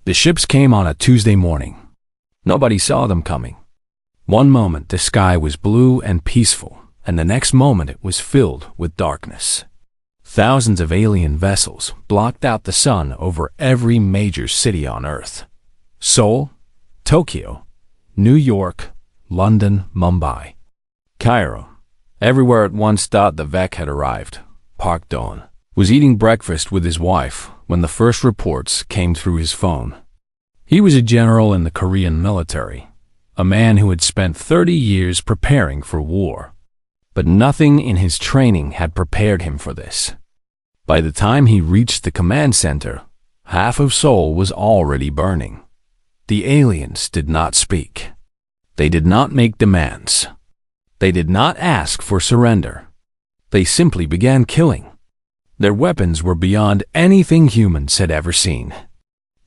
The ships came on a Tuesday morning. Nobody saw them coming. One moment the sky was blue and peaceful, and the next moment it was filled with darkness. Thousands of alien vessels blocked out the sun over every major city on Earth. Seoul, Tokyo, New York, London, Mumbai, Cairo. Everywhere at once the Vec had arrived. Park Dawn was eating breakfast with his wife when the first reports came through his phone. He was a general in the Korean military, a man who had spent 30 years preparing for war. But nothing in his training had prepared him for this. By the time he reached the command center, half of Seoul was already burning. The aliens did not speak. They did not make demands. They did not ask for surrender. They simply began killing. Their weapons were beyond anything humans had ever seen.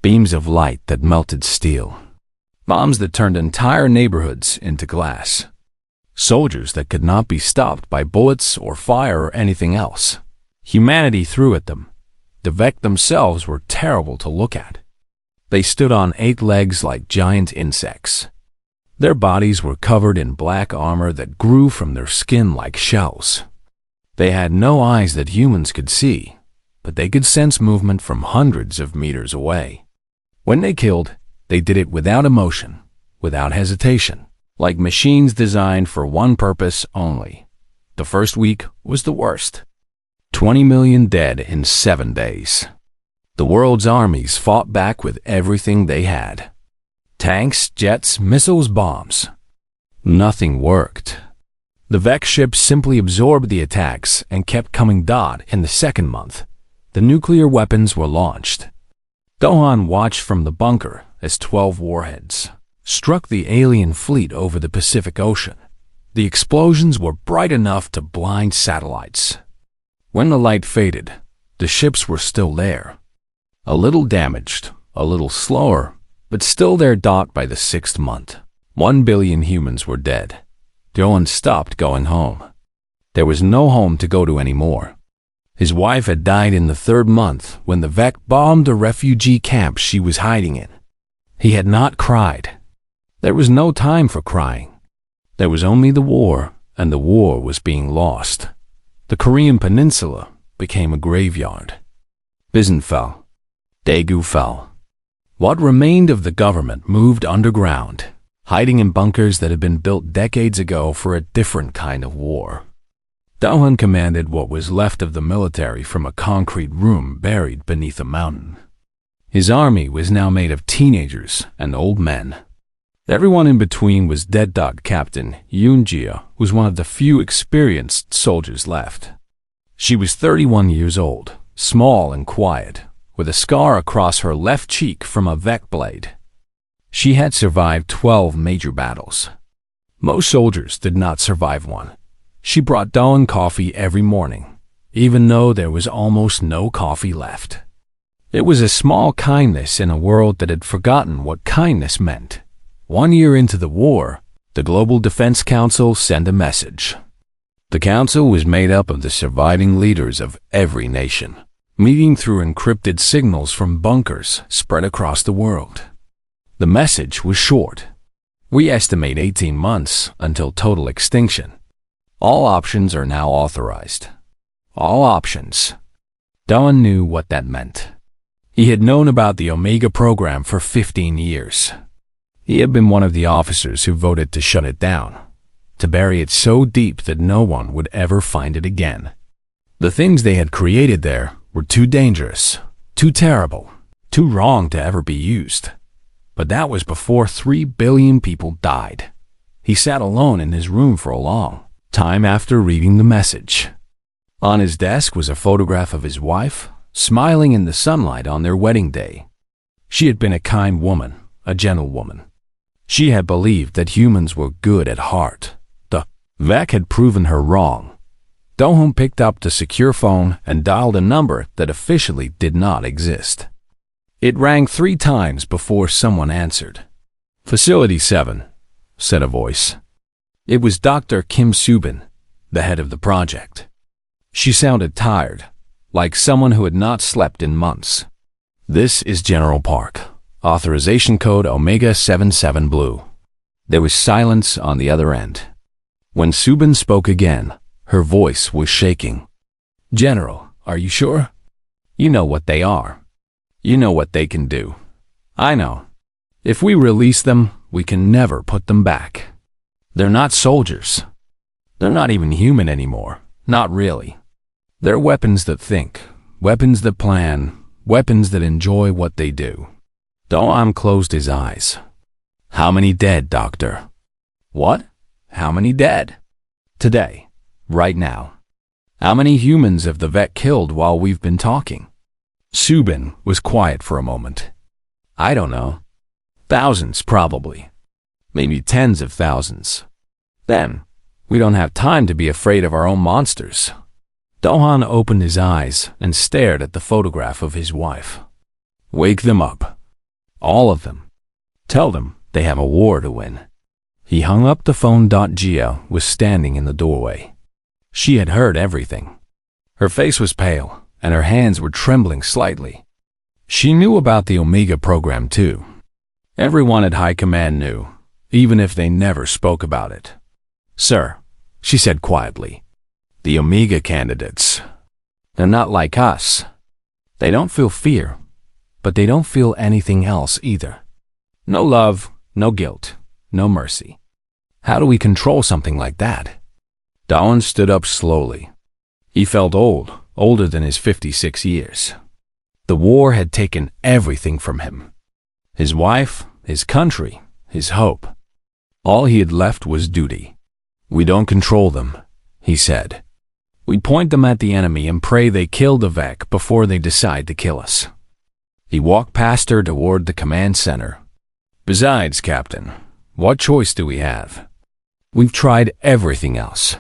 Beams of light that melted steel. Bombs that turned entire neighborhoods into glass. Soldiers that could not be stopped by bullets or fire or anything else. Humanity threw at them. The Vec themselves were terrible to look at. They stood on 8 legs like giant insects. Their bodies were covered in black armor that grew from their skin like shells. They had no eyes that humans could see, but they could sense movement from hundreds of meters away. When they killed, they did it without emotion, without hesitation, like machines designed for one purpose only. The first week was the worst. 20 million dead in 7 days. The world's armies fought back with everything they had. Tanks, jets, missiles, bombs. Nothing worked. The Vec ships simply absorbed the attacks and kept coming. In the second month, the nuclear weapons were launched. Dohan watched from the bunker as 12 warheads struck the alien fleet over the Pacific Ocean. The explosions were bright enough to blind satellites. When the light faded, the ships were still there. A little damaged, a little slower, but still there. By the 6th month, 1 billion humans were dead. Dohan stopped going home. There was no home to go to anymore. His wife had died in the 3rd month when the Vec bombed a refugee camp she was hiding in. He had not cried. There was no time for crying. There was only the war, and the war was being lost. The Korean peninsula became a graveyard. Bizen fell. Daegu fell. What remained of the government moved underground, hiding in bunkers that had been built decades ago for a different kind of war. Dohan commanded what was left of the military from a concrete room buried beneath a mountain. His army was now made of teenagers and old men. Everyone in between was dead. Captain Yoon-jia was one of the few experienced soldiers left. She was 31 years old, small and quiet, with a scar across her left cheek from a Vec blade. She had survived 12 major battles. Most soldiers did not survive one. She brought Dohan coffee every morning, even though there was almost no coffee left. It was a small kindness in a world that had forgotten what kindness meant. 1 year into the war, the Global Defense Council sent a message. The council was made up of the surviving leaders of every nation, meeting through encrypted signals from bunkers spread across the world. The message was short. We estimate 18 months until total extinction. All options are now authorized. All options. Dohan knew what that meant. He had known about the Omega program for 15 years. He had been one of the officers who voted to shut it down, to bury it so deep that no one would ever find it again. The things they had created there were too dangerous, too terrible, too wrong to ever be used. But that was before 3 billion people died. He sat alone in his room for a long time after reading the message. On his desk was a photograph of his wife, smiling in the sunlight on their wedding day. She had been a kind woman, a gentle woman. She had believed that humans were good at heart. The Vec had proven her wrong. Dohan picked up the secure phone and dialed a number that officially did not exist. It rang 3 times before someone answered. "Facility 7, said a voice. It was Dr. Kim Subin, the head of the project. She sounded tired, like someone who had not slept in months. "This is General Park. Authorization code Omega 77 Blue. There was silence on the other end. When Subin spoke again, her voice was shaking. General, are you sure? You know what they are. You know what they can do. I know. If we release them, we can never put them back. They're not soldiers. They're not even human anymore. Not really. They're weapons that think, weapons that plan, weapons that enjoy what they do. Doan closed his eyes. How many dead, Doctor? What? How many dead? Today. Right now. How many humans have the vet killed while we've been talking? Subin was quiet for a moment. I don't know. Thousands, probably. Maybe tens of thousands. Then, we don't have time to be afraid of our own monsters. Dohan opened his eyes and stared at the photograph of his wife. Wake them up. All of them. Tell them they have a war to win. He hung up the phone. Gia was standing in the doorway. She had heard everything. Her face was pale, and her hands were trembling slightly. She knew about the Omega program too. Everyone at High Command knew, even if they never spoke about it. Sir, she said quietly, the Omega candidates, they're not like us. They don't feel fear, but they don't feel anything else either. No love, no guilt, no mercy. How do we control something like that? Doan stood up slowly. He felt old, older than his 56 years. The war had taken everything from him. His wife, his country, his hope. All he had left was duty. We don't control them, he said. We point them at the enemy and pray they kill the Vec before they decide to kill us. He walked past her toward the command center. Besides, Captain, what choice do we have? We've tried everything else.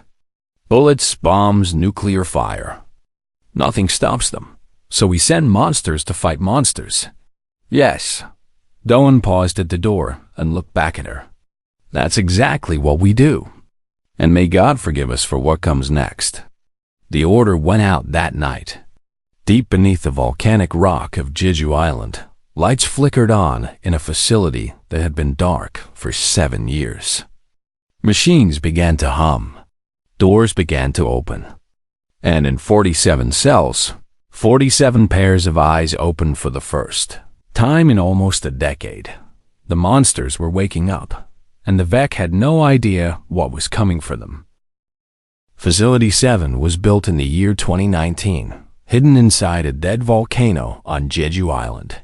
Bullets, bombs, nuclear fire. Nothing stops them, so we send monsters to fight monsters. Yes. Doan paused at the door and looked back at her. That's exactly what we do. And may God forgive us for what comes next. The order went out that night. Deep beneath the volcanic rock of Jeju Island, lights flickered on in a facility that had been dark for 7 years. Machines began to hum. Doors began to open. And in 47 cells, 47 pairs of eyes opened for the first time in almost a decade. The monsters were waking up, and the Vec had no idea what was coming for them. Facility 7 was built in the year 2019, hidden inside a dead volcano on Jeju Island.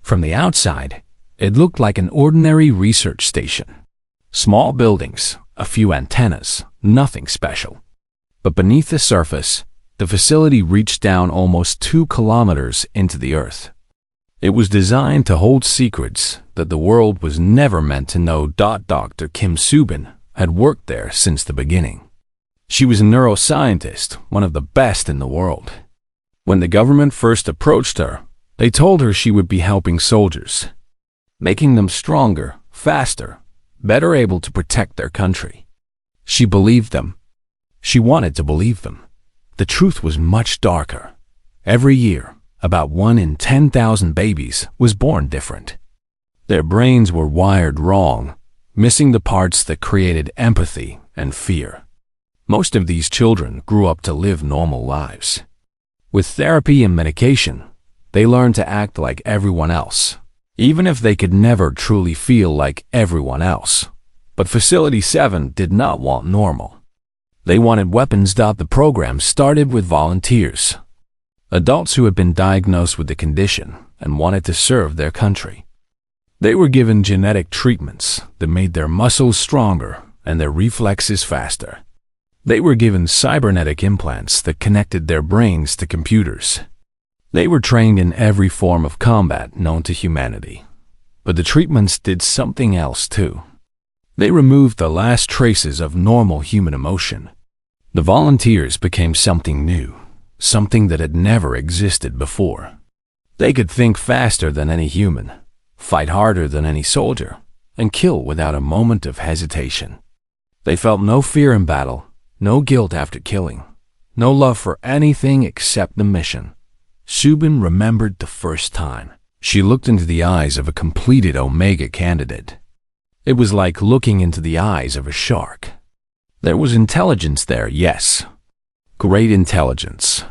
From the outside, it looked like an ordinary research station. Small buildings, a few antennas, nothing special. But beneath the surface, the facility reached down almost 2 kilometers into the earth. It was designed to hold secrets that the world was never meant to know. Dr. Kim Subin had worked there since the beginning. She was a neuroscientist, one of the best in the world. When the government first approached her, they told her she would be helping soldiers, making them stronger, faster, better able to protect their country. She believed them. She wanted to believe them. The truth was much darker. Every year, about 1 in 10,000 babies was born different. Their brains were wired wrong, missing the parts that created empathy and fear. Most of these children grew up to live normal lives. With therapy and medication, they learned to act like everyone else, even if they could never truly feel like everyone else. But Facility 7 did not want normal. They wanted weapons. The program started with volunteers, adults who had been diagnosed with the condition and wanted to serve their country. They were given genetic treatments that made their muscles stronger and their reflexes faster. They were given cybernetic implants that connected their brains to computers. They were trained in every form of combat known to humanity. But the treatments did something else too. They removed the last traces of normal human emotion. The volunteers became something new, something that had never existed before. They could think faster than any human, fight harder than any soldier, and kill without a moment of hesitation. They felt no fear in battle, no guilt after killing, no love for anything except the mission. Subin remembered the first time She looked into the eyes of a completed Omega candidate. It was like looking into the eyes of a shark. There was intelligence there, yes. Great intelligence.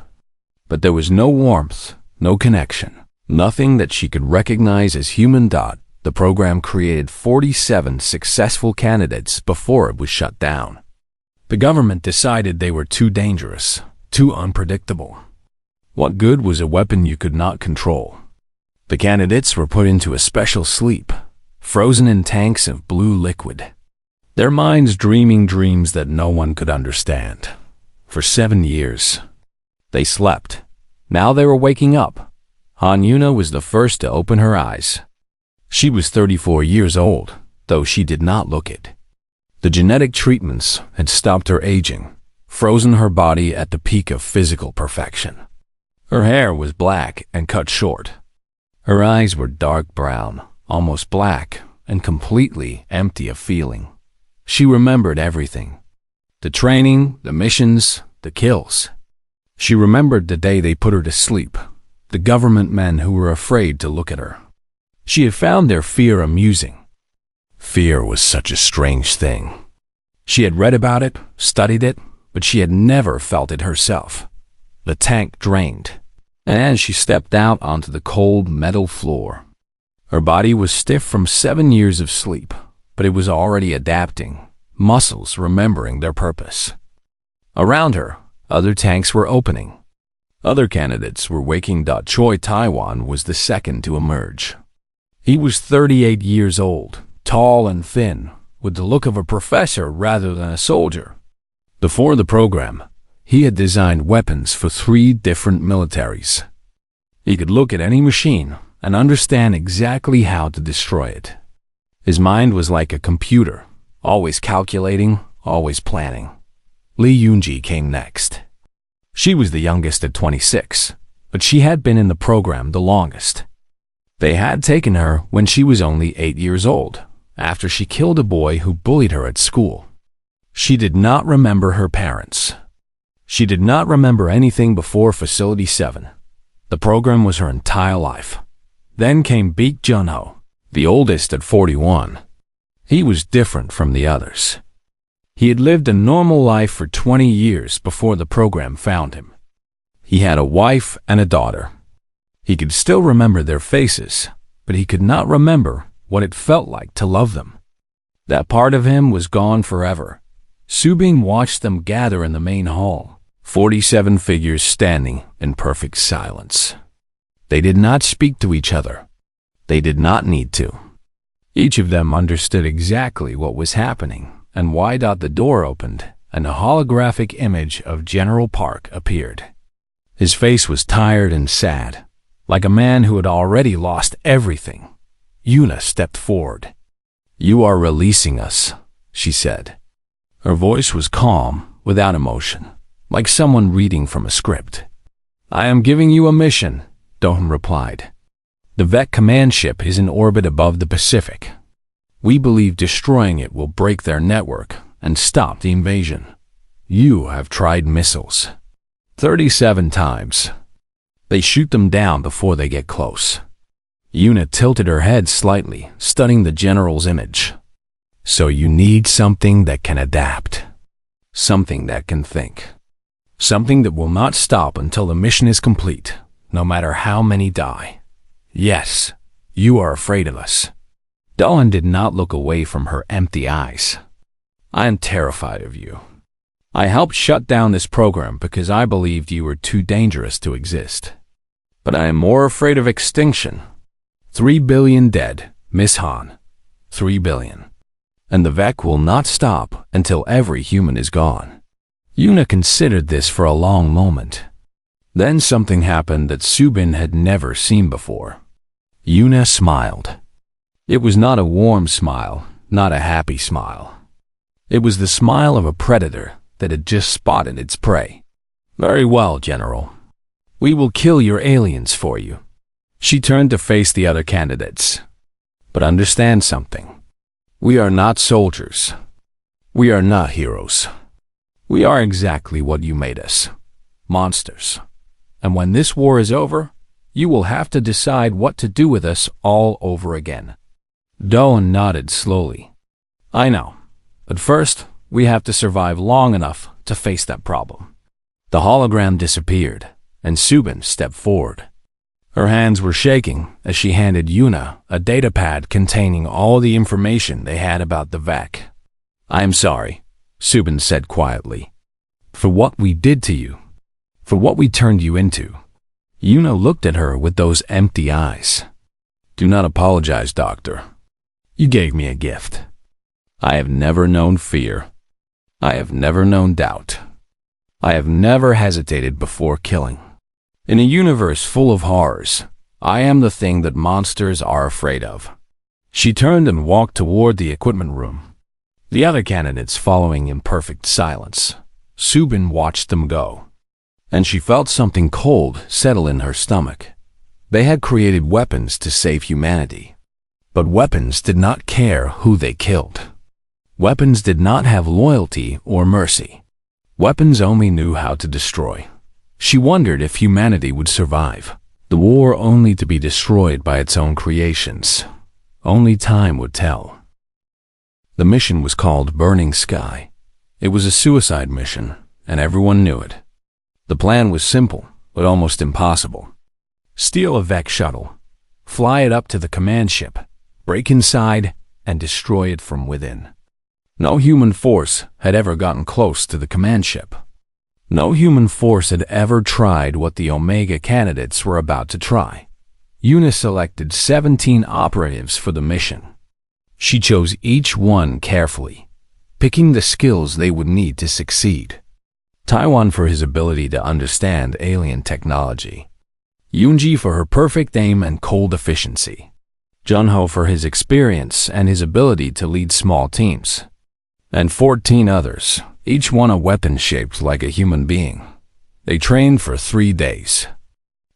But there was no warmth, no connection, nothing that she could recognize as human. The program created 47 successful candidates before it was shut down. The government decided they were too dangerous, too unpredictable. What good was a weapon you could not control? The candidates were put into a special sleep, frozen in tanks of blue liquid, their minds dreaming dreams that no one could understand. For 7 years, they slept. Now they were waking up. Yuna was the first to open her eyes. She was 34 years old, though she did not look it. The genetic treatments had stopped her aging, frozen her body at the peak of physical perfection. Her hair was black and cut short. Her eyes were dark brown, almost black, and completely empty of feeling. She remembered everything. The training, the missions, the kills. She remembered the day they put her to sleep, the government men who were afraid to look at her. She had found their fear amusing. Fear was such a strange thing. She had read about it, studied it, but she had never felt it herself. The tank drained, and as she stepped out onto the cold metal floor, her body was stiff from 7 years of sleep, but it was already adapting, muscles remembering their purpose. Around her, other tanks were opening. Other candidates were waking. Choi Taiwan was the second to emerge. He was 38 years old, tall and thin, with the look of a professor rather than a soldier. Before the program, he had designed weapons for 3 different militaries. He could look at any machine and understand exactly how to destroy it. His mind was like a computer, always calculating, always planning. Lee Yoonji came next. She was the youngest at 26, but she had been in the program the longest. They had taken her when she was only 8 years old, after she killed a boy who bullied her at school. She did not remember her parents. She did not remember anything before Facility 7. The program was her entire life. Then came Baek Jun-ho, the oldest at 41. He was different from the others. He had lived a normal life for 20 years before the program found him. He had a wife and a daughter. He could still remember their faces, but he could not remember what it felt like to love them. That part of him was gone forever. Subin watched them gather in the main hall, 47 figures standing in perfect silence. They did not speak to each other. They did not need to. Each of them understood exactly what was happening and why. The door opened and a holographic image of General Park appeared. His face was tired and sad, like a man who had already lost everything. Yuna stepped forward. "You are releasing us," she said. Her voice was calm, without emotion, like someone reading from a script. "I am giving you a mission," Dohn replied. "The Vec command ship is in orbit above the Pacific. We believe destroying it will break their network and stop the invasion. You have tried missiles 37 times. They shoot them down before they get close." Yuna tilted her head slightly, studying the general's image. "So you need something that can adapt. Something that can think. Something that will not stop until the mission is complete, no matter how many die. Yes, you are afraid of us." Dawn did not look away from her empty eyes. "I am terrified of you. I helped shut down this program because I believed you were too dangerous to exist. But I am more afraid of extinction. 3 billion dead, Miss Han. 3 billion. And the Vec will not stop until every human is gone." Yuna considered this for a long moment. Then something happened that Subin had never seen before. Yuna smiled. It was not a warm smile, not a happy smile. It was the smile of a predator that had just spotted its prey. "Very well, General. We will kill your aliens for you." She turned to face the other candidates. "But understand something. We are not soldiers. We are not heroes. We are exactly what you made us. Monsters. And when this war is over, You will have to decide what to do with us all over again. Doan nodded slowly. I know. But first, we have to survive long enough to face that problem. The hologram disappeared, and Subin stepped forward. Her hands were shaking as she handed Yuna a datapad containing all the information they had about the VEC. I am sorry, Subin said quietly, for what we did to you, for what we turned you into. Yuna looked at her with those empty eyes. Do not apologize, Doctor. You gave me a gift. I have never known fear. I have never known doubt. I have never hesitated before killing. In a universe full of horrors, I am the thing that monsters are afraid of. She turned and walked toward the equipment room. The other candidates following in perfect silence. Subin watched them go, and she felt something cold settle in her stomach. They had created weapons to save humanity, but weapons did not care who they killed. Weapons did not have loyalty or mercy. Weapons only knew how to destroy. She wondered if humanity would survive. The war only to be destroyed by its own creations. Only time would tell. The mission was called Burning Sky. It was a suicide mission, and everyone knew it. The plan was simple, but almost impossible. Steal a VEC shuttle, fly it up to the command ship, break inside, and destroy it from within. No human force had ever gotten close to the command ship. No human force had ever tried what the Omega candidates were about to try. Yuna selected 17 operatives for the mission. She chose each one carefully, picking the skills they would need to succeed. Taiwan for his ability to understand alien technology. Yoonji for her perfect aim and cold efficiency. Junho for his experience and his ability to lead small teams. And 14 others, each one a weapon shaped like a human being. They trained for 3 days.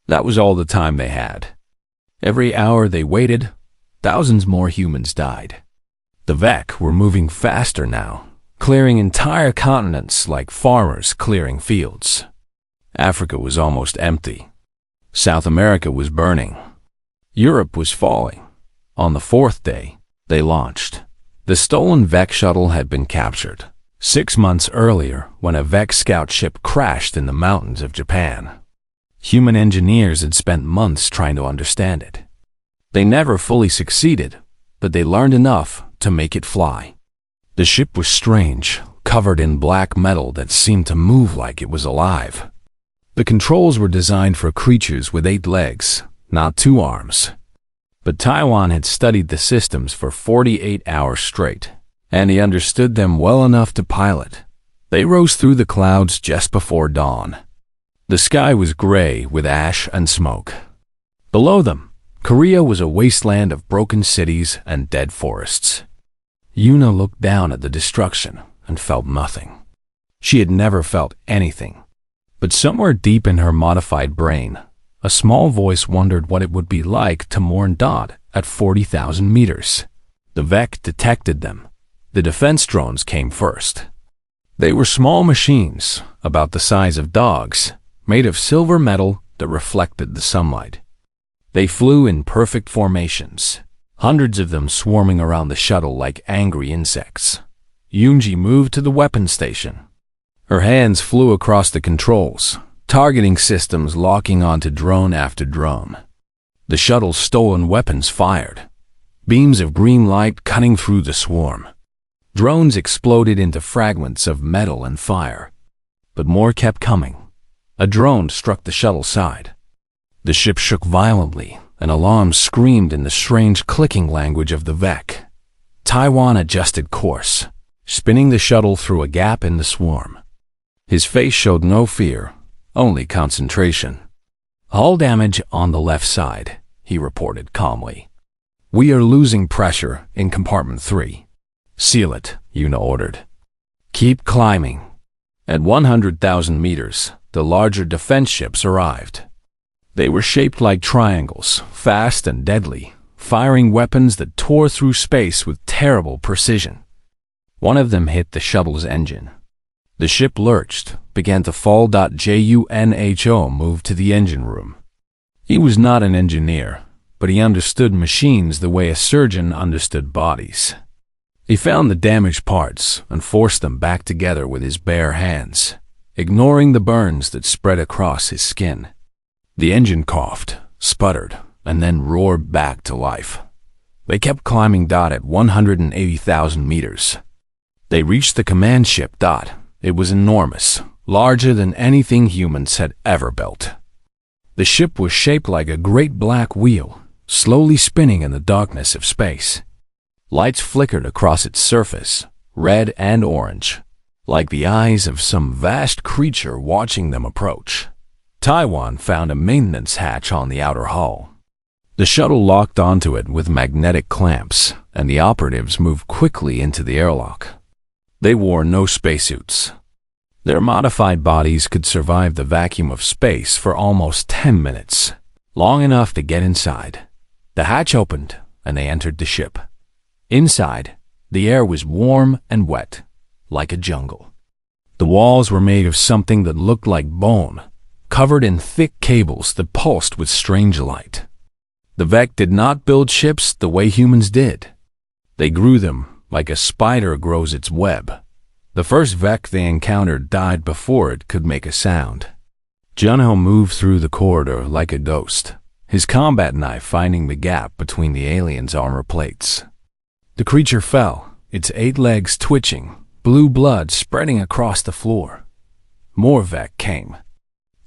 That was all the time they had. Every hour they waited, thousands more humans died. The VEC were moving faster now, clearing entire continents like farmers clearing fields. Africa was almost empty. South America was burning. Europe was falling. On the 4th day, they launched. The stolen VEC shuttle had been captured 6 months earlier when a VEC scout ship crashed in the mountains of Japan. Human engineers had spent months trying to understand it. They never fully succeeded, but they learned enough to make it fly. The ship was strange, covered in black metal that seemed to move like it was alive. The controls were designed for creatures with 8 legs, not 2 arms. But Taiwan had studied the systems for 48 hours straight, and he understood them well enough to pilot. They rose through the clouds just before dawn. The sky was gray with ash and smoke. Below them, Korea was a wasteland of broken cities and dead forests. Yuna looked down at the destruction and felt nothing. She had never felt anything. But somewhere deep in her modified brain, a small voice wondered what it would be like to mourn Dot at 40,000 meters. The VEC detected them. The defense drones came first. They were small machines, about the size of dogs, made of silver metal that reflected the sunlight. They flew in perfect formations, hundreds of them swarming around the shuttle like angry insects. Yoonji moved to the weapons station. Her hands flew across the controls, targeting systems locking onto drone after drone. The shuttle's stolen weapons fired, beams of green light cutting through the swarm. Drones exploded into fragments of metal and fire. But more kept coming. A drone struck the shuttle side. The ship shook violently, and alarms screamed in the strange clicking language of the VEC. Taiwan adjusted course, spinning the shuttle through a gap in the swarm. His face showed no fear, only concentration. Hull damage on the left side, he reported calmly. We are losing pressure in compartment 3. Seal it, Yuna ordered. Keep climbing. At 100,000 meters, the larger defense ships arrived. They were shaped like triangles, fast and deadly, firing weapons that tore through space with terrible precision. One of them hit the shuttle's engine. The ship lurched, began to fall. Junho moved to the engine room. He was not an engineer, but he understood machines the way a surgeon understood bodies. He found the damaged parts and forced them back together with his bare hands, ignoring the burns that spread across his skin. The engine coughed, sputtered, and then roared back to life. They kept climbing at 180,000 meters. They reached the command ship. It was enormous, larger than anything humans had ever built. The ship was shaped like a great black wheel, slowly spinning in the darkness of space. Lights flickered across its surface, red and orange, like the eyes of some vast creature watching them approach. Taiwan found a maintenance hatch on the outer hull. The shuttle locked onto it with magnetic clamps, and the operatives moved quickly into the airlock. They wore no spacesuits. Their modified bodies could survive the vacuum of space for almost 10 minutes, long enough to get inside. The hatch opened, and they entered the ship. Inside, the air was warm and wet, like a jungle. The walls were made of something that looked like bone, covered in thick cables that pulsed with strange light. The Vec did not build ships the way humans did. They grew them like a spider grows its web. The first Vec they encountered died before it could make a sound. Junho moved through the corridor like a ghost, his combat knife finding the gap between the alien's armor plates. The creature fell, its 8 legs twitching, blue blood spreading across the floor. More Vec came.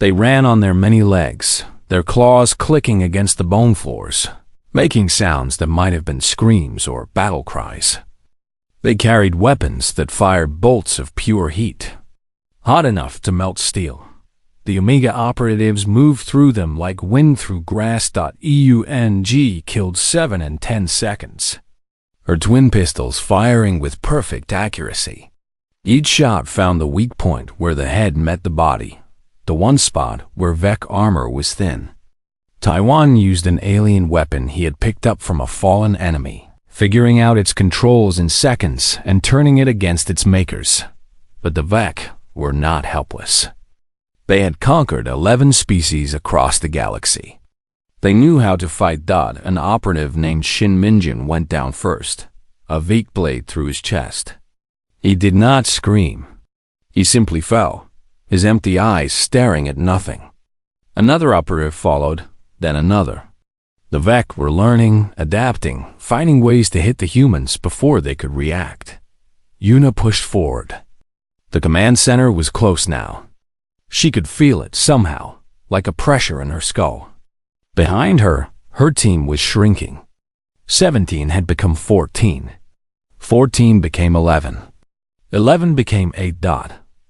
They ran on their many legs, their claws clicking against the bone floors, making sounds that might have been screams or battle cries. They carried weapons that fired bolts of pure heat, hot enough to melt steel. The Omega operatives moved through them like wind through grass. EUNG killed 7 in 10 seconds. Her twin pistols firing with perfect accuracy. Each shot found the weak point where the head met the body, the one spot where Vec armor was thin. Taiwan used an alien weapon he had picked up from a fallen enemy, figuring out its controls in seconds and turning it against its makers. But the Vec were not helpless. They had conquered 11 species across the galaxy. They knew how to fight. An operative named Shin Minjin went down first, a Vec blade through his chest. He did not scream. He simply fell, his empty eyes staring at nothing. Another operative followed, then another. The Vec were learning, adapting, finding ways to hit the humans before they could react. Yuna pushed forward. The command center was close now. She could feel it somehow, like a pressure in her skull. Behind her, her team was shrinking. 17 had become 14. 14 became 11. 11 became 8.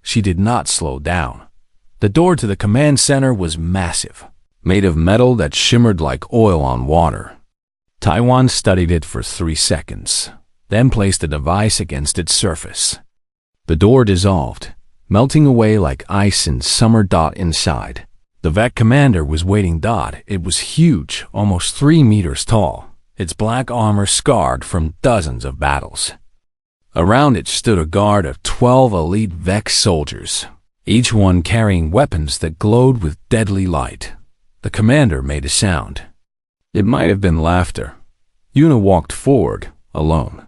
She did not slow down. The door to the command center was massive, made of metal that shimmered like oil on water. Taiwan studied it for 3 seconds, then placed a device against its surface. The door dissolved, melting away like ice in summer. Inside, the Vec commander was waiting. It was huge, almost 3 meters tall, its black armor scarred from dozens of battles. Around it stood a guard of 12 elite Vec soldiers, each one carrying weapons that glowed with deadly light. The commander made a sound. It might have been laughter. Yuna walked forward, alone.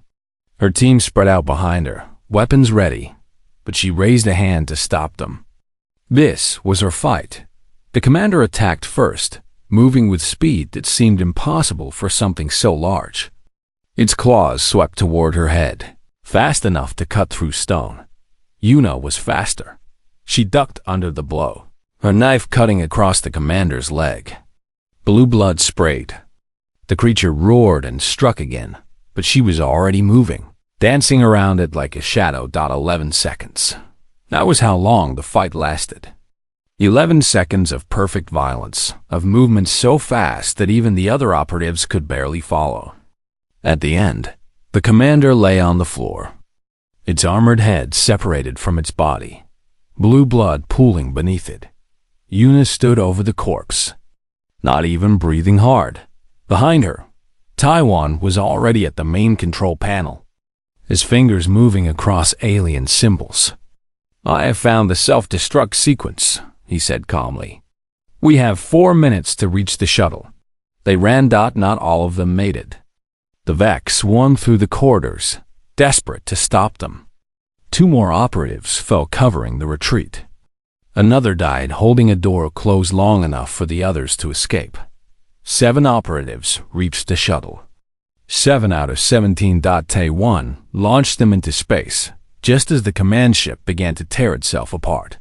Her team spread out behind her, weapons ready, but she raised a hand to stop them. This was her fight. The commander attacked first, moving with speed that seemed impossible for something so large. Its claws swept toward her head, fast enough to cut through stone. Yuna was faster. She ducked under the blow, her knife cutting across the commander's leg. Blue blood sprayed. The creature roared and struck again, but she was already moving, dancing around it like a shadow. 11 seconds. That was how long the fight lasted. 11 seconds of perfect violence, of movement so fast that even the other operatives could barely follow. At the end, the commander lay on the floor, its armored head separated from its body, blue blood pooling beneath it. Yuna stood over the corpse, not even breathing hard. Behind her, Taiwan was already at the main control panel, his fingers moving across alien symbols. "I have found the self-destruct sequence," he said calmly. We have 4 minutes to reach the shuttle. They ran. Not all of them made it. The Vec swung through the corridors, desperate to stop them. 2 more operatives fell covering the retreat. Another died holding a door closed long enough for the others to escape. 7 operatives reached the shuttle. 7 out of 17. Tay-1 launched them into space, just as the command ship began to tear itself apart.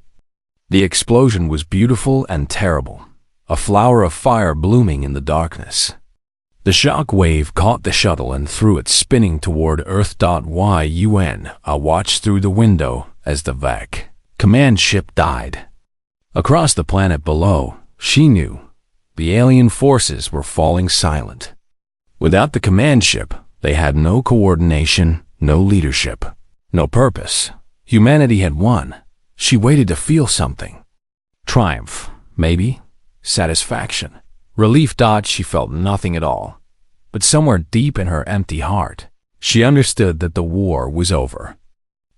The explosion was beautiful and terrible, a flower of fire blooming in the darkness. The shock wave caught the shuttle and threw it spinning toward Earth. Yun watched through the window as the Vec command ship died. Across the planet below, she knew the alien forces were falling silent. Without the command ship, they had no coordination, no leadership, no purpose. Humanity had won. She waited to feel something. Triumph, maybe. Satisfaction. Relief. She felt nothing at all. But somewhere deep in her empty heart, she understood that the war was over.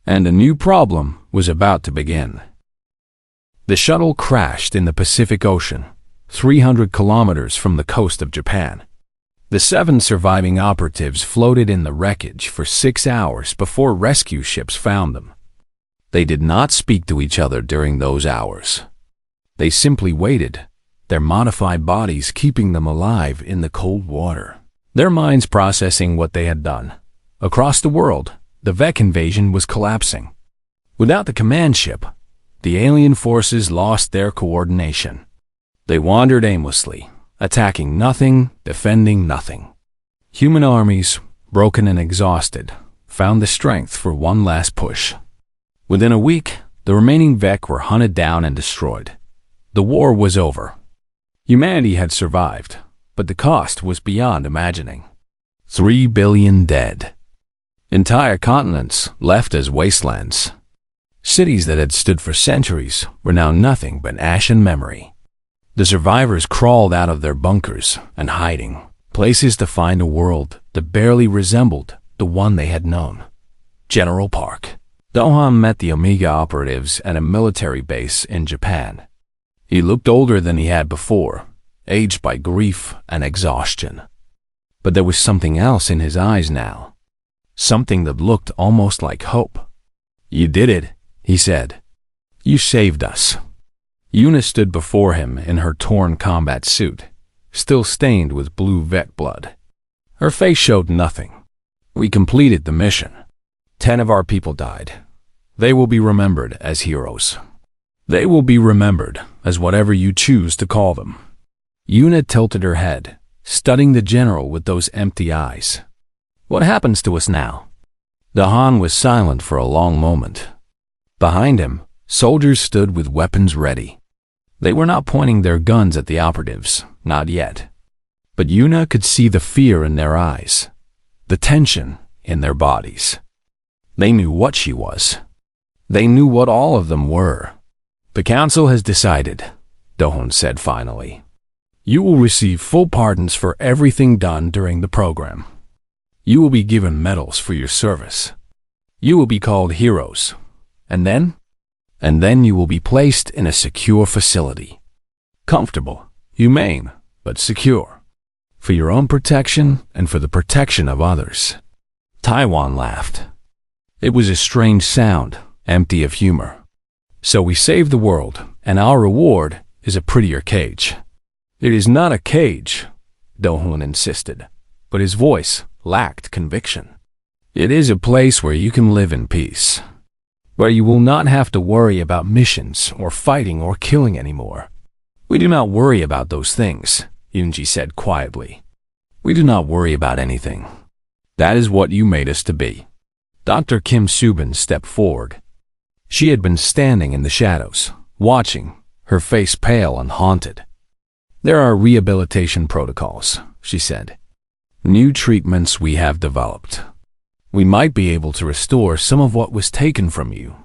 And a new problem was about to begin. The shuttle crashed in the Pacific Ocean, 300 kilometers from the coast of Japan. The 7 surviving operatives floated in the wreckage for 6 hours before rescue ships found them. They did not speak to each other during those hours. They simply waited, their modified bodies keeping them alive in the cold water, their minds processing what they had done. Across the world, the Vec invasion was collapsing. Without the command ship, the alien forces lost their coordination. They wandered aimlessly, attacking nothing, defending nothing. Human armies, broken and exhausted, found the strength for one last push. Within a week, the remaining Vec were hunted down and destroyed. The war was over. Humanity had survived, but the cost was beyond imagining. 3 billion dead. Entire continents left as wastelands. Cities that had stood for centuries were now nothing but ash and memory. The survivors crawled out of their bunkers and hiding, places to find a world that barely resembled the one they had known. General Park. Dohan met the Omega operatives at a military base in Japan. He looked older than he had before, aged by grief and exhaustion. But there was something else in his eyes now. Something that looked almost like hope. "You did it," he said. "You saved us." Yuna stood before him in her torn combat suit, still stained with blue Vec blood. Her face showed nothing. "We completed the mission. 10 of our people died. They will be remembered as heroes. They will be remembered as whatever you choose to call them." Yuna tilted her head, studying the general with those empty eyes. "What happens to us now?" Dahan was silent for a long moment. Behind him, soldiers stood with weapons ready. They were not pointing their guns at the operatives, not yet. But Yuna could see the fear in their eyes, the tension in their bodies. They knew what she was. They knew what all of them were. "The council has decided," Dohon said finally. "You will receive full pardons for everything done during the program. You will be given medals for your service. You will be called heroes. And then you will be placed in a secure facility. Comfortable, humane, but secure. For your own protection and for the protection of others." Taiwan laughed. It was a strange sound, empty of humor. "So we saved the world, and our reward is a prettier cage." "It is not a cage," Dohun insisted, but his voice lacked conviction. "It is a place where you can live in peace, where you will not have to worry about missions or fighting or killing anymore." "We do not worry about those things," Yunji said quietly. "We do not worry about anything. That is what you made us to be." Dr. Kim Subin stepped forward. She had been standing in the shadows, watching, her face pale and haunted. "There are rehabilitation protocols," she said. "New treatments we have developed. We might be able to restore some of what was taken from you.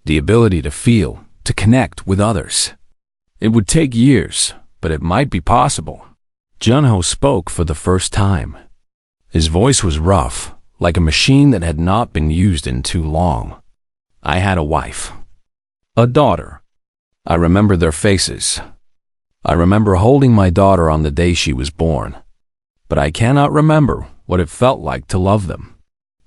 The ability to feel, to connect with others. It would take years, but it might be possible." Junho spoke for the first time. His voice was rough, like a machine that had not been used in too long. "I had a wife. A daughter. I remember their faces. I remember holding my daughter on the day she was born, but I cannot remember what it felt like to love them."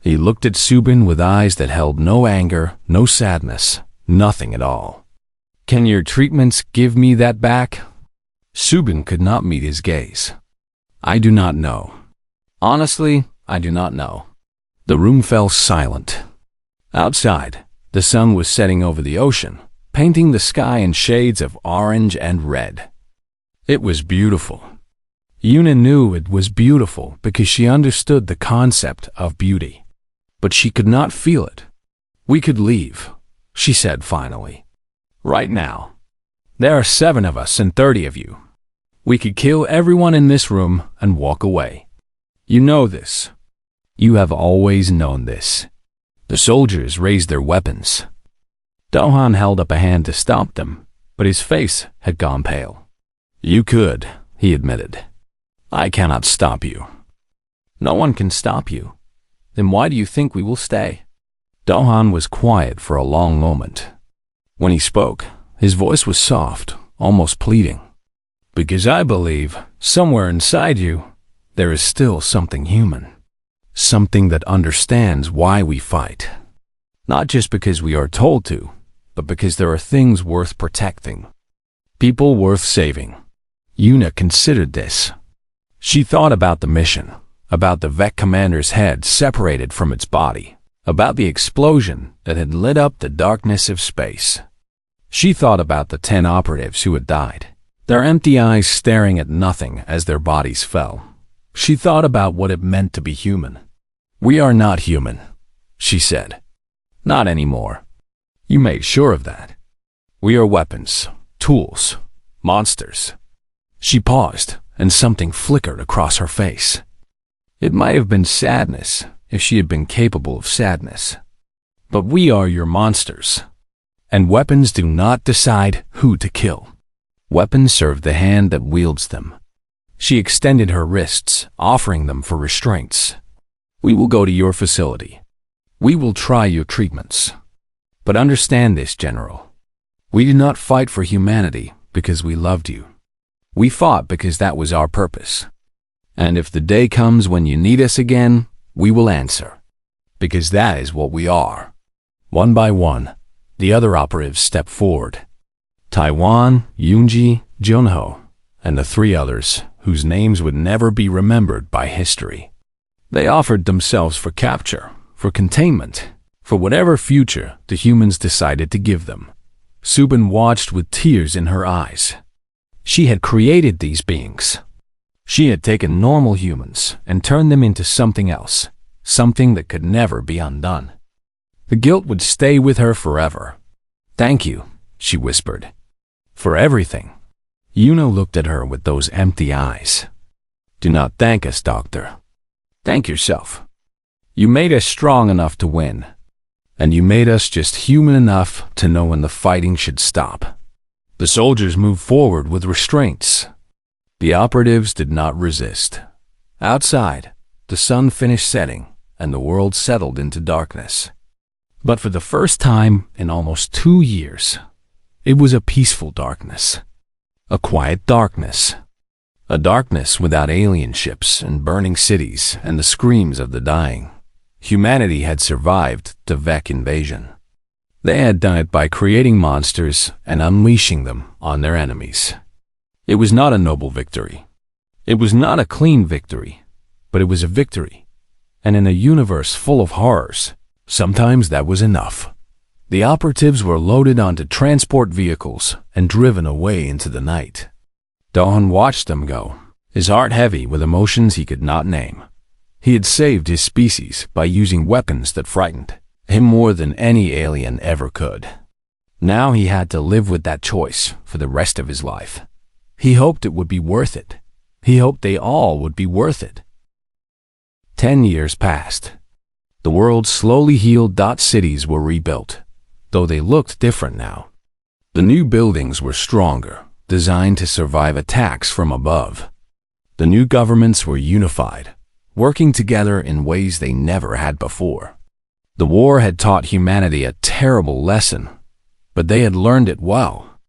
He looked at Subin with eyes that held no anger, no sadness, nothing at all. "Can your treatments give me that back?" Subin could not meet his gaze. "I do not know. Honestly, I do not know." The room fell silent. Outside, the sun was setting over the ocean, painting the sky in shades of orange and red. It was beautiful. Yuna knew it was beautiful because she understood the concept of beauty. But she could not feel it. "We could leave," she said finally. "Right now. There are 7 of us and 30 of you. We could kill everyone in this room and walk away. You know this. You have always known this." The soldiers raised their weapons. Dohan held up a hand to stop them, but his face had gone pale. "You could," he admitted. "I cannot stop you." "No one can stop you. Then why do you think we will stay?" Dohan was quiet for a long moment. When he spoke, his voice was soft, almost pleading. "Because I believe, somewhere inside you, there is still something human. Something that understands why we fight. Not just because we are told to, but because there are things worth protecting. People worth saving." Yuna considered this. She thought about the mission, about the Vec commander's head separated from its body, about the explosion that had lit up the darkness of space. She thought about the 10 operatives who had died, their empty eyes staring at nothing as their bodies fell. She thought about what it meant to be human. "We are not human," she said. "Not anymore. You made sure of that. We are weapons, tools, monsters." She paused, and something flickered across her face. It might have been sadness if she had been capable of sadness. "But we are your monsters. And weapons do not decide who to kill. Weapons serve the hand that wields them." She extended her wrists, offering them for restraints. "We will go to your facility. We will try your treatments. But understand this, General. We did not fight for humanity because we loved you. We fought because that was our purpose. And if the day comes when you need us again, we will answer. Because that is what we are." One by one, the other operatives stepped forward. Taiwan, Yoonji, Junho, and the 3 others whose names would never be remembered by history. They offered themselves for capture, for containment, for whatever future the humans decided to give them. Subin watched with tears in her eyes. She had created these beings. She had taken normal humans and turned them into something else, something that could never be undone. The guilt would stay with her forever. "Thank you," she whispered. "For everything." Yuna looked at her with those empty eyes. "Do not thank us, Doctor. Thank yourself. You made us strong enough to win, and you made us just human enough to know when the fighting should stop." The soldiers moved forward with restraints. The operatives did not resist. Outside, the sun finished setting, and the world settled into darkness. But for the first time in almost 2 years, it was a peaceful darkness. A quiet darkness. A darkness without alien ships and burning cities and the screams of the dying. Humanity had survived the Vec invasion. They had done it by creating monsters and unleashing them on their enemies. It was not a noble victory. It was not a clean victory, but it was a victory. And in a universe full of horrors, sometimes that was enough. The operatives were loaded onto transport vehicles and driven away into the night. Dawn watched them go, his heart heavy with emotions he could not name. He had saved his species by using weapons that frightened him more than any alien ever could. Now he had to live with that choice for the rest of his life. He hoped it would be worth it. He hoped they all would be worth it. 10 years passed. The world's slowly healed cities were rebuilt, though they looked different now. The new buildings were stronger, designed to survive attacks from above. The new governments were unified, working together in ways they never had before. The war had taught humanity a terrible lesson, but they had learned it well.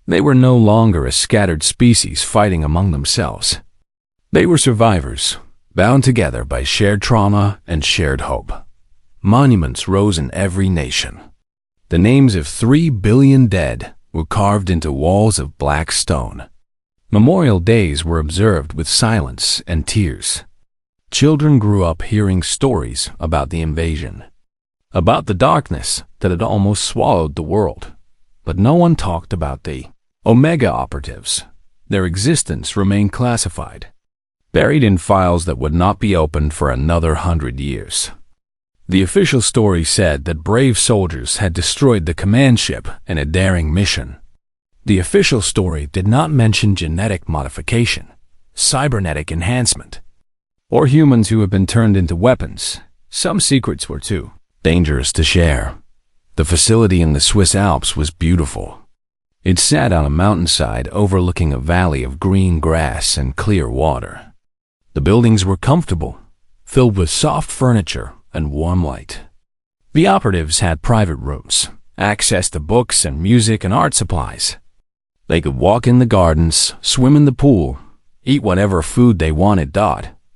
They were no longer a scattered species fighting among themselves. They were survivors, bound together by shared trauma and shared hope. Monuments rose in every nation. The names of 3 billion dead were carved into walls of black stone. Memorial days were observed with silence and tears. Children grew up hearing stories about the invasion, about the darkness that had almost swallowed the world. But no one talked about the Omega operatives. Their existence remained classified, buried in files that would not be opened for another 100 years. The official story said that brave soldiers had destroyed the command ship in a daring mission. The official story did not mention genetic modification, cybernetic enhancement, or humans who had been turned into weapons. Some secrets were too dangerous to share. The facility in the Swiss Alps was beautiful. It sat on a mountainside overlooking a valley of green grass and clear water. The buildings were comfortable, filled with soft furniture and warm light. The operatives had private rooms, access to books and music and art supplies. They could walk in the gardens, swim in the pool, eat whatever food they wanted.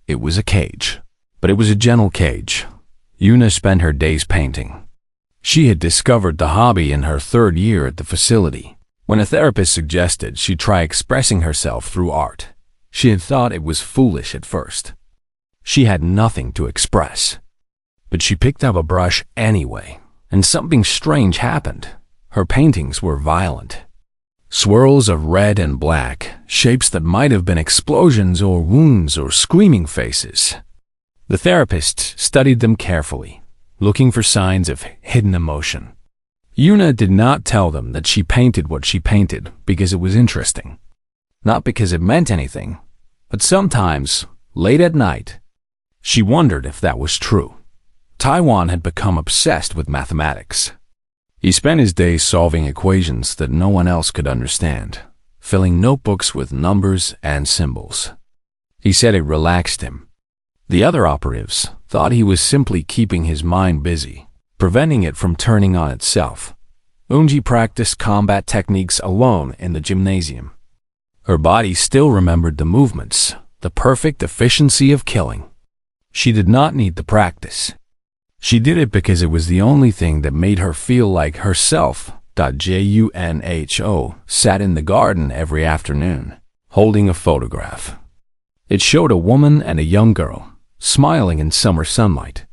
It was a cage, but it was a gentle cage. Una spent her days painting. She had discovered the hobby in her 3rd year at the facility, when a therapist suggested she try expressing herself through art. She had thought it was foolish at first. She had nothing to express. But she picked up a brush anyway, and something strange happened. Her paintings were violent. Swirls of red and black, shapes that might have been explosions or wounds or screaming faces. The therapist studied them carefully, looking for signs of hidden emotion. Una did not tell them that she painted what she painted because it was interesting. Not because it meant anything, but sometimes, late at night, she wondered if that was true. Taiwan had become obsessed with mathematics. He spent his days solving equations that no one else could understand, filling notebooks with numbers and symbols. He said it relaxed him. The other operatives thought he was simply keeping his mind busy, preventing it from turning on itself. Unji practiced combat techniques alone in the gymnasium. Her body still remembered the movements, the perfect efficiency of killing. She did not need the practice. She did it because it was the only thing that made her feel like herself. Junho sat in the garden every afternoon, holding a photograph. It showed a woman and a young girl, smiling in summer sunlight.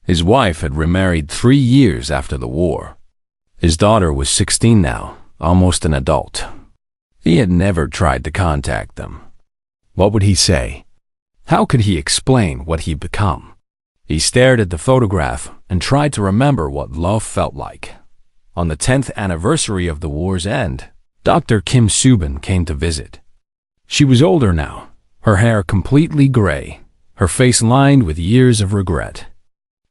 His wife had remarried 3 years after the war. His daughter was 16 now, almost an adult. He had never tried to contact them. What would he say? How could he explain what he'd become? He stared at the photograph and tried to remember what love felt like. On the 10th anniversary of the war's end, Dr. Kim Subin came to visit. She was older now, her hair completely gray, her face lined with years of regret.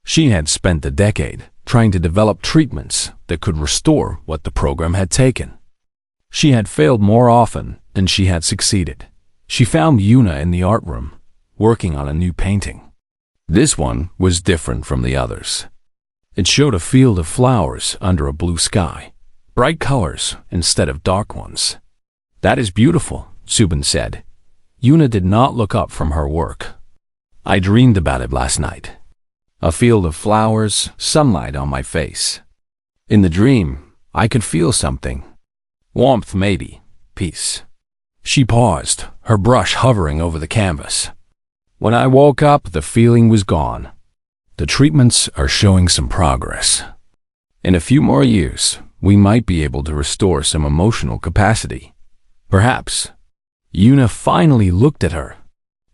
She had spent a decade trying to develop treatments that could restore what the program had taken. She had failed more often than she had succeeded. She found Una in the art room, working on a new painting. This one was different from the others. It showed a field of flowers under a blue sky, bright colors instead of dark ones. "That is beautiful," Subin said. Una did not look up from her work. "I dreamed about it last night. A field of flowers, sunlight on my face. In the dream, I could feel something. Warmth maybe, peace." She paused, her brush hovering over the canvas. "When I woke up, the feeling was gone. The treatments are showing some progress. In a few more years, we might be able to restore some emotional capacity. Perhaps." Una finally looked at her.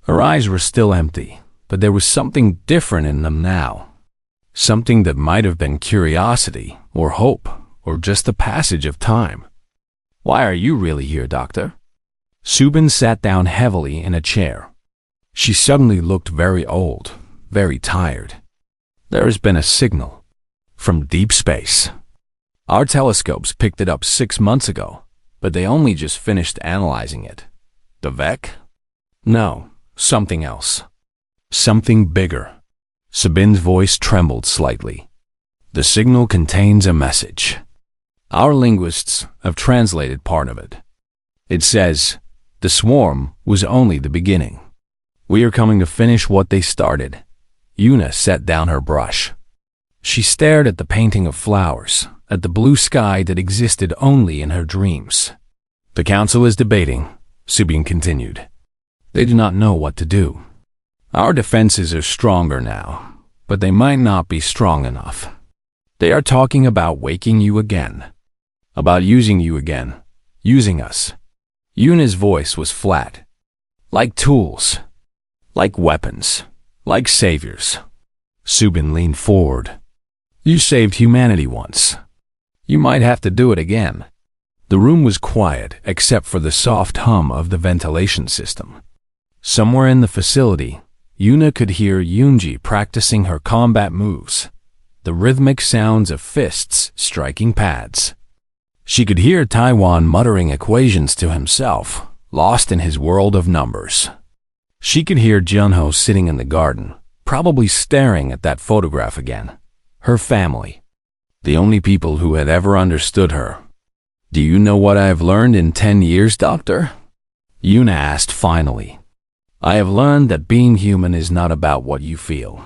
Her eyes were still empty, but there was something different in them now. Something that might have been curiosity, or hope, or just the passage of time. "Why are you really here, Doctor?" Subin sat down heavily in a chair. She suddenly looked very old, very tired. "There has been a signal. From deep space. Our telescopes picked it up 6 months ago, but they only just finished analyzing it. The Vec? No, something else. Something bigger." Sabin's voice trembled slightly. "The signal contains a message. Our linguists have translated part of it. It says, "The swarm was only the beginning. We are coming to finish what they started." Una set down her brush. She stared at the painting of flowers, at the blue sky that existed only in her dreams. "The council is debating," Subin continued. "They do not know what to do. Our defenses are stronger now, but they might not be strong enough. They are talking about waking you again, about using you again, using us." Una's voice was flat. "Like tools, like weapons, like saviors." Subin leaned forward. "You saved humanity once. You might have to do it again." The room was quiet except for the soft hum of the ventilation system. Somewhere in the facility, Una could hear Yoonji practicing her combat moves, the rhythmic sounds of fists striking pads. She could hear Taiwan muttering equations to himself, lost in his world of numbers. She could hear Junho sitting in the garden, probably staring at that photograph again. Her family, the only people who had ever understood her. "Do you know what I have learned in 10 years, Doctor?" Una asked finally. "I have learned that being human is not about what you feel.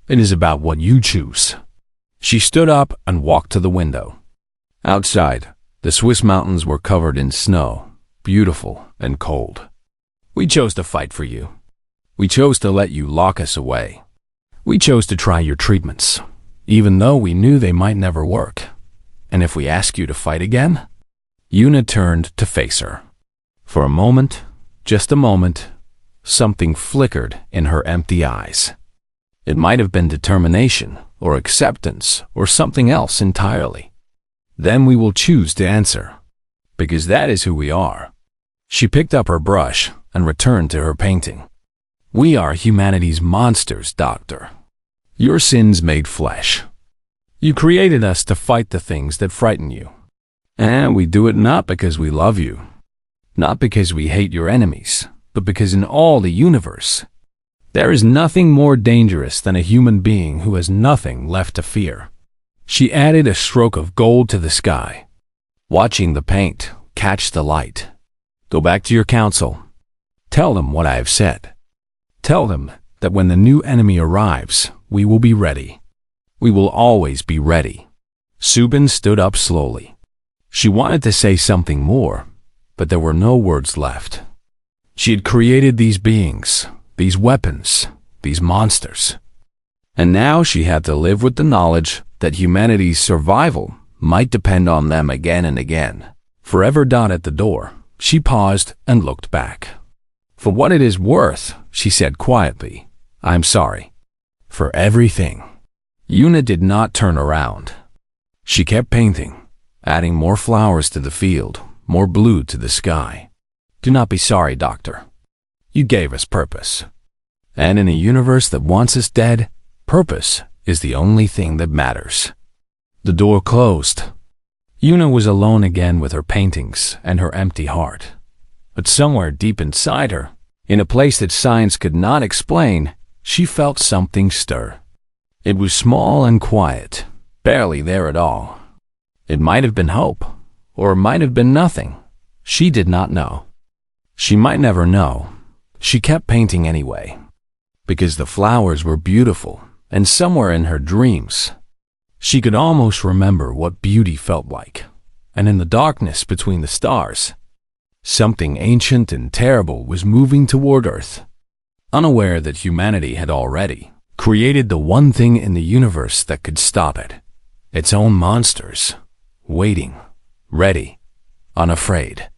It is about what you choose." She stood up and walked to the window. Outside, the Swiss mountains were covered in snow, beautiful and cold. "We chose to fight for you. We chose to let you lock us away. We chose to try your treatments, even though we knew they might never work. And if we ask you to fight again?" Una turned to face her. For a moment, just a moment, something flickered in her empty eyes. It might have been determination, or acceptance, or something else entirely. "Then we will choose to answer, because that is who we are." She picked up her brush and returned to her painting. "We are humanity's monsters, Doctor. Your sins made flesh. You created us to fight the things that frighten you. And we do it not because we love you, not because we hate your enemies, but because in all the universe, there is nothing more dangerous than a human being who has nothing left to fear." She added a stroke of gold to the sky, watching the paint catch the light. "Go back to your council. Tell them what I have said. Tell them that when the new enemy arrives, we will be ready. We will always be ready." Subin stood up slowly. She wanted to say something more, but there were no words left. She had created these beings, these weapons, these monsters. And now she had to live with the knowledge that humanity's survival might depend on them again and again. Forever at the door, she paused and looked back. "For what it is worth," she said quietly, "I'm sorry. For everything." Una did not turn around. She kept painting, adding more flowers to the field, more blue to the sky. "Do not be sorry, Doctor. You gave us purpose. And in a universe that wants us dead, purpose is the only thing that matters." The door closed. Una was alone again with her paintings and her empty heart. But somewhere deep inside her, in a place that science could not explain, she felt something stir. It was small and quiet, barely there at all. It might have been hope, or it might have been nothing. She did not know. She might never know. She kept painting anyway, because the flowers were beautiful, and somewhere in her dreams, she could almost remember what beauty felt like. And in the darkness between the stars, something ancient and terrible was moving toward Earth, unaware that humanity had already created the one thing in the universe that could stop it. Its own monsters, waiting, ready, unafraid.